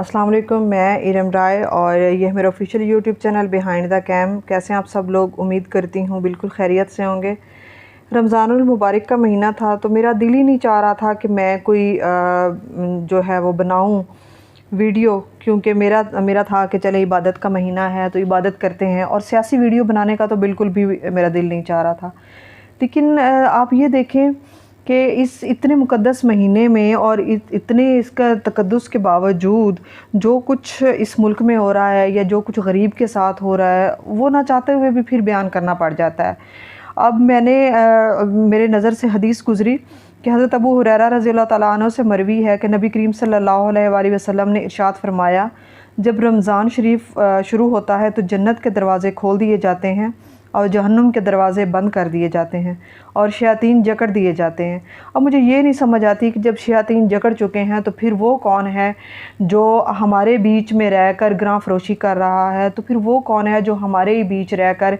अस्सलाम वालेकुम, मैं इरम राय और यह मेरा official YouTube channel behind the cam. कैसे हैं आप सब लोग? उम्मीद करती हूँ बिल्कुल खैरियत से होंगे। रमज़ानुल मुबारक का महीना था तो मेरा दिल ही नहीं चाह रहा था कि मैं कोई जो है वो बनाऊँ वीडियो, क्योंकि मेरा था कि चले इबादत का महीना है तो इबादत करते हैं, और सियासी वीडियो बनाने का तो बिल्कुल भी मेरा दिल नहीं चाह रहा था। लेकिन आप ये देखें कि इस इतने मुक़द्दस महीने में और इतने इसका तकद्दुस के बावजूद जो कुछ इस मुल्क में हो रहा है या जो कुछ गरीब के साथ हो रहा है वो ना चाहते हुए भी फिर बयान करना पड़ जाता है। अब मेरे नज़र से हदीस गुज़री कि हज़रत अबू हुरैरा रज़ियल्लाहु तआला अन्हु से मरवी है कि नबी करीम सल्लल्लाहु अलैहि वसल्लम ने इरशाद फरमाया, जब रमज़ान शरीफ शुरू होता है तो जन्नत के दरवाज़े खोल दिए जाते हैं और जहन्नुम के दरवाज़े बंद कर दिए जाते हैं और शयातीन जकड़ दिए जाते हैं। अब मुझे ये नहीं समझ आती कि जब शयातीन जकड़ चुके हैं तो फिर वो कौन है जो हमारे बीच में रहकर ग्रां फरोशी कर रहा है, तो फिर वो कौन है जो हमारे ही बीच रहकर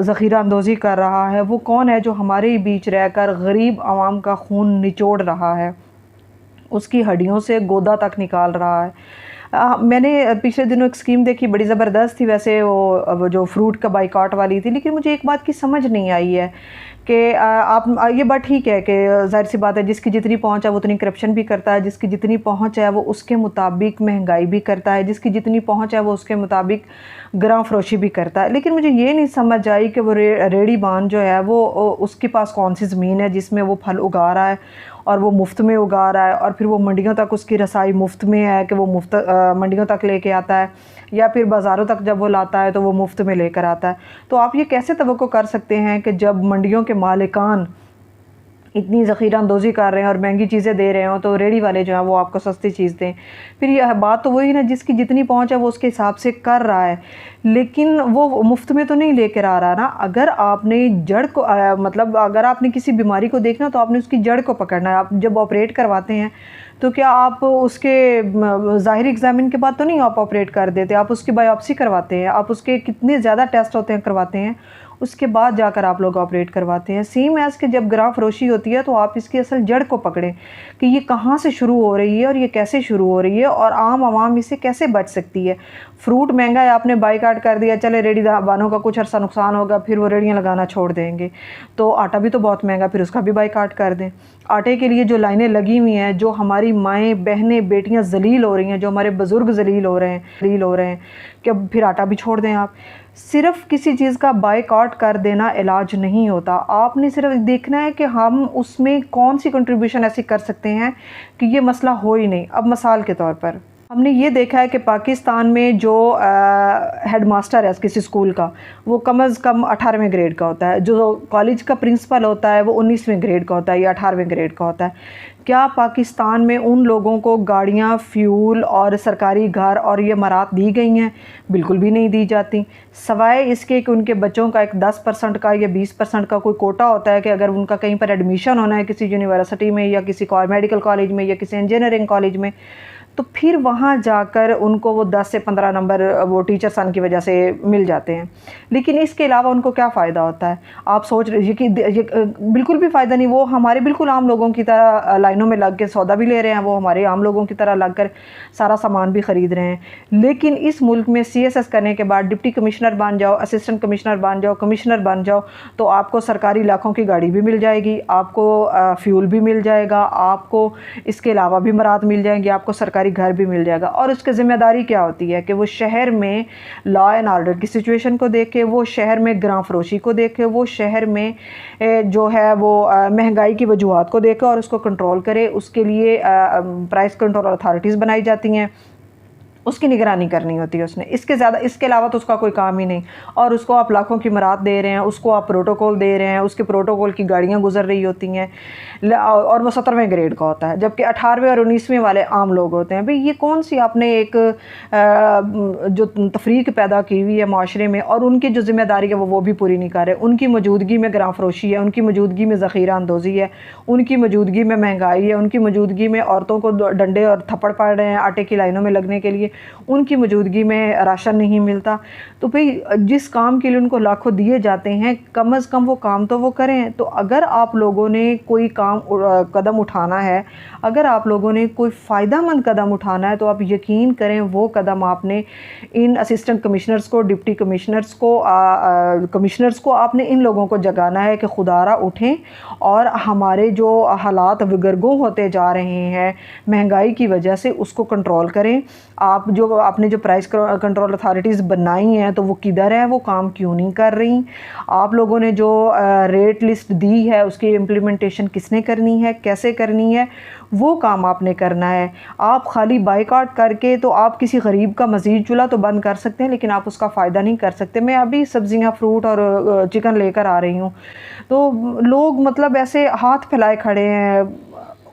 ज़ख़ीरा अंदोज़ी कर रहा है, वो कौन है जो हमारे ही बीच रहकर गरीब आवाम का खून निचोड़ रहा है, उसकी हड्डियों से गोदा तक निकाल रहा है। मैंने पिछले दिनों एक स्कीम देखी, बड़ी ज़बरदस्त थी वैसे वो जो फ्रूट का बाइकॉट वाली थी, लेकिन मुझे एक बात की समझ नहीं आई है कि आप ये बात ठीक है कि ज़ाहिर सी बात है जिसकी जितनी पहुंच है वो उतनी करप्शन भी करता है, जिसकी जितनी पहुंच है वो उसके मुताबिक महंगाई भी करता है, जिसकी जितनी पहुंच है वो उसके मुताबिक ग्रां फरोशी भी करता है। लेकिन मुझे ये नहीं समझ आई कि वो रेडी बान जो है वो उसके पास कौन सी ज़मीन है जिसमें वो फल उगा रहा है और वो मुफ्त में उगा रहा है, और फिर वो मंडियों तक उसकी रसाई मुफ्त में है कि वो मुफ्त मंडियों तक लेके आता है, या फिर बाज़ारों तक जब वो लाता है तो वो मुफ्त में लेकर आता है। तो आप ये कैसे तवक्को कर सकते हैं कि जब मंडियों के मालिकान इतनी ज़ख़ीरा अंदोज़ी कर रहे हैं और महंगी चीज़ें दे रहे हो तो रेडी वाले जो हैं वो आपको सस्ती चीज़ दें? फिर यह बात तो वही ना, जिसकी जितनी पहुंच है वो उसके हिसाब से कर रहा है, लेकिन वो मुफ्त में तो नहीं लेकर आ रहा ना। अगर आपने जड़ को मतलब अगर आपने किसी बीमारी को देखना तो आपने उसकी जड़ को पकड़ना है। आप जब ऑपरेट करवाते हैं तो क्या आप उसके ज़ाहिरी एग्ज़ामिन के बाद तो नहीं आप ऑपरेट कर देते, आप उसकी बायोप्सी करवाते हैं, आप उसके कितने ज़्यादा टेस्ट होते हैं करवाते हैं, उसके बाद जाकर आप लोग ऑपरेट करवाते हैं। सेम एज़ कि जब ग्रां फरोशी होती है तो आप इसकी असल जड़ को पकड़ें कि ये कहाँ से शुरू हो रही है और ये कैसे शुरू हो रही है और आम आवाम इससे कैसे बच सकती है। फ्रूट महंगा है, आपने बाइकाट कर दिया, चले रेडी बानों का कुछ अर्सा नुकसान होगा फिर वो रेडियाँ लगाना छोड़ देंगे। तो आटा भी तो बहुत महंगा, फिर उसका भी बाइकाट कर दें। आटे के लिए जो लाइनें लगी हुई हैं, जो हमारी माएँ बहनें बेटियाँ ज़लील हो रही हैं, जो हमारे बुज़ुर्ग ज़लील हो रहे हैं कि अब फिर आटा भी छोड़ दें आप। सिर्फ़ किसी चीज़ का बायकॉट कर देना इलाज नहीं होता। आपने सिर्फ़ देखना है कि हम उसमें कौन सी कंट्रीब्यूशन ऐसी कर सकते हैं कि ये मसला हो ही नहीं। अब मिसाल के तौर पर हमने ये देखा है कि पाकिस्तान में जो हेड मास्टर है किसी स्कूल का, वो कम अज़ कम 18वें ग्रेड का होता है। जो कॉलेज का प्रिंसिपल होता है वो 19वें ग्रेड का होता है या 18वें ग्रेड का होता है। क्या पाकिस्तान में उन लोगों को गाड़ियाँ, फ्यूल और सरकारी घर और ये इमारत दी गई हैं? बिल्कुल भी नहीं दी जाती। सवाए इसके कि उनके बच्चों का एक 10% का या 20% का कोई कोटा होता है कि अगर उनका कहीं पर एडमिशन होना है किसी यूनिवर्सिटी में या किसी मेडिकल कॉलेज में या किसी इंजीनियरिंग कॉलेज में, तो फिर वहाँ जाकर उनको वो 10 से 15 नंबर वो टीचर सन की वजह से मिल जाते हैं। लेकिन इसके अलावा उनको क्या फ़ायदा होता है? आप सोच रहे कि ये बिल्कुल भी फ़ायदा नहीं। वो हमारे बिल्कुल आम लोगों की तरह लाइनों में लग के सौदा भी ले रहे हैं, वो हमारे आम लोगों की तरह लग कर सारा सामान भी ख़रीद रहे हैं। लेकिन इस मुल्क में CSS करने के बाद डिप्टी कमिश्नर बन जाओ, असिस्टेंट कमिश्नर बन जाओ, कमिश्नर बन जाओ, तो आपको सरकारी इलाकों की गाड़ी भी मिल जाएगी, आपको फ्यूल भी मिल जाएगा, आपको इसके अलावा भी मराद मिल जाएंगी, आपको सरकारी घर भी मिल जाएगा। और उसकी ज़िम्मेदारी क्या होती है कि वो शहर में लॉ एंड ऑर्डर की सिचुएशन को देखे, वो शहर में ग्रां फरोशी को देखे, वो शहर में जो है वो महंगाई की वजूहात को देखे और उसको कंट्रोल करे। उसके लिए प्राइस कंट्रोल अथॉरिटीज़ बनाई जाती हैं, उसकी निगरानी करनी होती है उसने। इसके अलावा तो उसका कोई काम ही नहीं। और उसको आप लाखों की मराद दे रहे हैं, उसको आप प्रोटोकॉल दे रहे हैं, उसके प्रोटोकॉल की गाड़ियाँ गुजर रही होती हैं, और वो 17वें ग्रेड का होता है, जबकि 18वें और 19वें वाले आम लोग होते हैं। भाई ये कौन सी आपने एक जो तफरीक पैदा की हुई है माशरे में, और उनकी जो ज़िम्मेदारी है वो भी पूरी नहीं कर रहे। उनकी मौजूदगी में ग्रां फरोशी है, उनकी मौजूदगी में ज़ख़ीरा अंदोज़ी है, उनकी मौजूदगी में महंगाई है, उनकी मौजूदगी में औरतों को डंडे और थप्पड़ पड़ रहे हैं आटे की लाइनों में लगने के लिए। उनकी मौजूदगी में राशन नहीं मिलता। तो भाई जिस काम के लिए उनको लाखों दिए जाते हैं, कम अज़ कम वो काम तो वो करें। तो अगर आप लोगों ने कोई कदम उठाना है, अगर आप लोगों ने कोई फ़ायदेमंद कदम उठाना है, तो आप यकीन करें वो कदम आपने इन असिस्टेंट कमिश्नर्स को, डिप्टी कमिश्नर्स को, कमिश्नर्स को आपने इन लोगों को जगाना है कि खुदारा उठें और हमारे जो हालात विगरगों होते जा रहे हैं महंगाई की वजह से, उसको कंट्रोल करें। आपने जो प्राइस कंट्रोल अथॉरिटीज़ बनाई हैं, तो वो किधर है, वो काम क्यों नहीं कर रही? आप लोगों ने जो रेट लिस्ट दी है उसकी इम्प्लीमेंटेशन किसने करनी है, कैसे करनी है, वो काम आपने करना है। आप खाली बाइकआउट करके तो आप किसी गरीब का मज़ीद चूल्हा तो बंद कर सकते हैं, लेकिन आप उसका फ़ायदा नहीं कर सकते। मैं अभी सब्ज़ियाँ, फ्रूट और चिकन लेकर आ रही हूँ, तो लोग मतलब ऐसे हाथ फैलाए खड़े हैं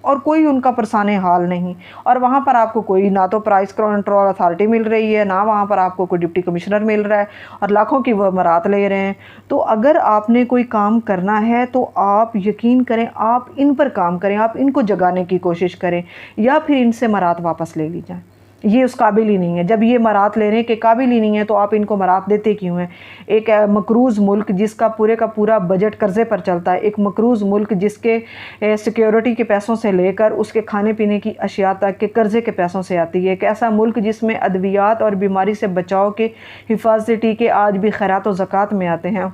और कोई उनका परेशान हाल नहीं। और वहाँ पर आपको कोई ना तो प्राइस कंट्रोल अथॉरिटी मिल रही है, ना वहाँ पर आपको कोई डिप्टी कमिश्नर मिल रहा है, और लाखों की वो मरात ले रहे हैं। तो अगर आपने कोई काम करना है तो आप यकीन करें, आप इन पर काम करें, आप इनको जगाने की कोशिश करें, या फिर इनसे मरात वापस ले ली जाए। ये उस काबिल ही नहीं है। जब ये मरात लेने के काबिल ही नहीं है तो आप इनको मरात देते क्यों हैं? एक मकरूज़ मुल्क जिसका पूरे का पूरा बजट कर्ज़े पर चलता है, एक मकरूज़ मुल्क जिसके सिक्योरिटी के पैसों से लेकर उसके खाने पीने की अशिया तक के कर्ज़े के पैसों से आती है, एक ऐसा मुल्क जिसमें अद्वियात और बीमारी से बचाव के हिफाजती के आज भी खैरात और ज़कात में आते हैं,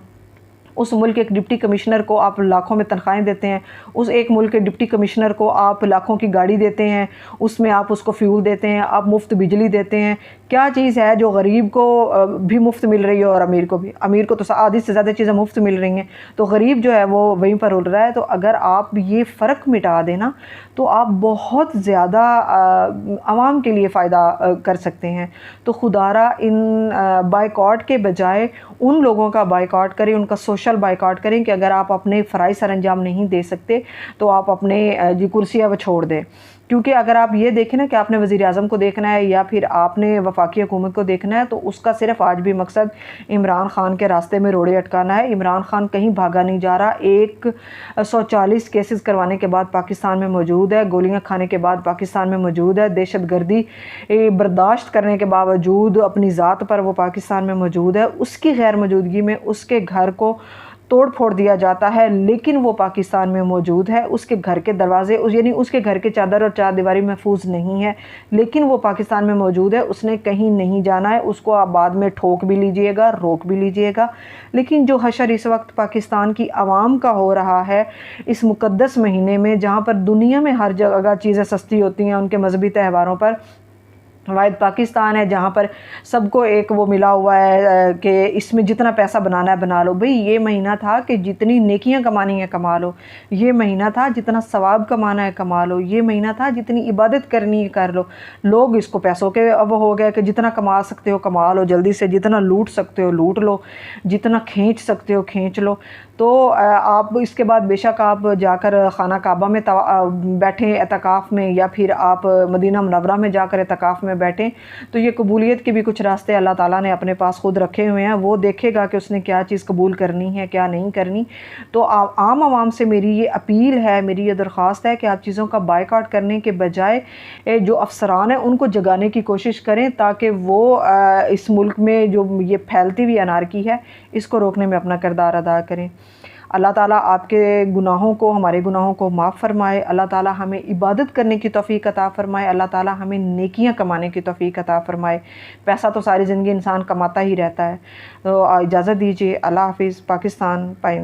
उस मुल्क के एक डिप्टी कमिश्नर को आप लाखों में तनख्वाहें देते हैं, उस एक मुल्क के डिप्टी कमिश्नर को आप लाखों की गाड़ी देते हैं, उसमें आप उसको फ्यूल देते हैं, आप मुफ्त बिजली देते हैं। क्या चीज़ है जो गरीब को भी मुफ्त मिल रही है और अमीर को भी? अमीर को तो आधी से ज़्यादा चीज़ें मुफ्त मिल रही हैं, तो गरीब जो है वो वहीं पर उड़ रहा है। तो अगर आप ये फ़र्क मिटा देना तो आप बहुत ज़्यादा आवाम के लिए फ़ायदा कर सकते हैं। तो खुदारा इन बाइकआउट के बजाय उन लोगों का बाइकआउट करें, उनका सोशल बाइकआउट करें कि अगर आप अपने फ़राइज़ सरअंजाम नहीं दे सकते तो आप अपने जी कुर्सियाँ वो छोड़ दें। क्योंकि अगर आप ये देखें ना कि आपने वज़ीर-ए-आज़म को देखना है या फिर आपने वफाकी हुकूमत को देखना है, तो उसका सिर्फ आज भी मकसद इमरान ख़ान के रास्ते में रोड़े अटकाना है। इमरान ख़ान कहीं भागा नहीं जा रहा। 140 केसेस करवाने के बाद पाकिस्तान में मौजूद है, गोलियां खाने के बाद पाकिस्तान में मौजूद है, दहशतगर्दी बर्दाश्त करने के बावजूद अपनी ज़ात पर वो पाकिस्तान में मौजूद है। उसकी गैर मौजूदगी में उसके घर को तोड़ फोड़ दिया जाता है, लेकिन वो पाकिस्तान में मौजूद है। उसके घर के दरवाजे यानी उसके घर के चादर और चारदीवारी महफूज नहीं है, लेकिन वो पाकिस्तान में मौजूद है। उसने कहीं नहीं जाना है। उसको आप बाद में ठोक भी लीजिएगा, रोक भी लीजिएगा, लेकिन जो हशर इस वक्त पाकिस्तान की आवाम का हो रहा है इस मुक़द्दस महीने में, जहाँ पर दुनिया में हर जगह चीज़ें सस्ती होती हैं उनके मजहबी त्योहारों पर, वाहिद पाकिस्तान है जहाँ पर सबको एक वो मिला हुआ है कि इसमें जितना पैसा बनाना है बना लो। भाई ये महीना था कि जितनी नेकियां कमानी है कमा लो, ये महीना था जितना सवाब कमाना है कमा लो, ये महीना था जितनी इबादत करनी है कर लो। लोग इसको पैसों के अब हो गया कि जितना कमा सकते हो कमा लो जल्दी से, जितना लूट सकते हो लूट लो, जितना खींच सकते हो खींच लो। तो आप इसके बाद बेशक आप जाकर खाना काबा में बैठें एतकाफ़ में, या फिर आप मदीना मुनव्वरा में जाकर एतकाफ़ में बैठें, तो ये कबूलियत के भी कुछ रास्ते अल्लाह ताला ने अपने पास खुद रखे हुए हैं। वो देखेगा कि उसने क्या चीज़ कबूल करनी है क्या नहीं करनी। तो आम आवाम से मेरी ये अपील है, मेरी ये दरख्वास्त है कि आप चीज़ों का बाइकआउट करने के बजाय जो अफसरान हैं उनको जगाने की कोशिश करें, ताकि वो इस मुल्क में जो ये फैलती हुई अनारकी है इसको रोकने में अपना किरदार अदा करें। अल्लाह ताला आपके गुनाहों को, हमारे गुनाहों को माफ़ फरमाए। अल्लाह ताला हमें इबादत करने की तौफ़ीक अता फ़रमाए। अल्लाह ताला हमें नेकियां कमाने की तौफ़ीक अता फ़रमाए। पैसा तो सारी ज़िंदगी इंसान कमाता ही रहता है। तो इजाज़त दीजिए। अल्लाह हाफ़िज़। पाकिस्तान पाइंदा।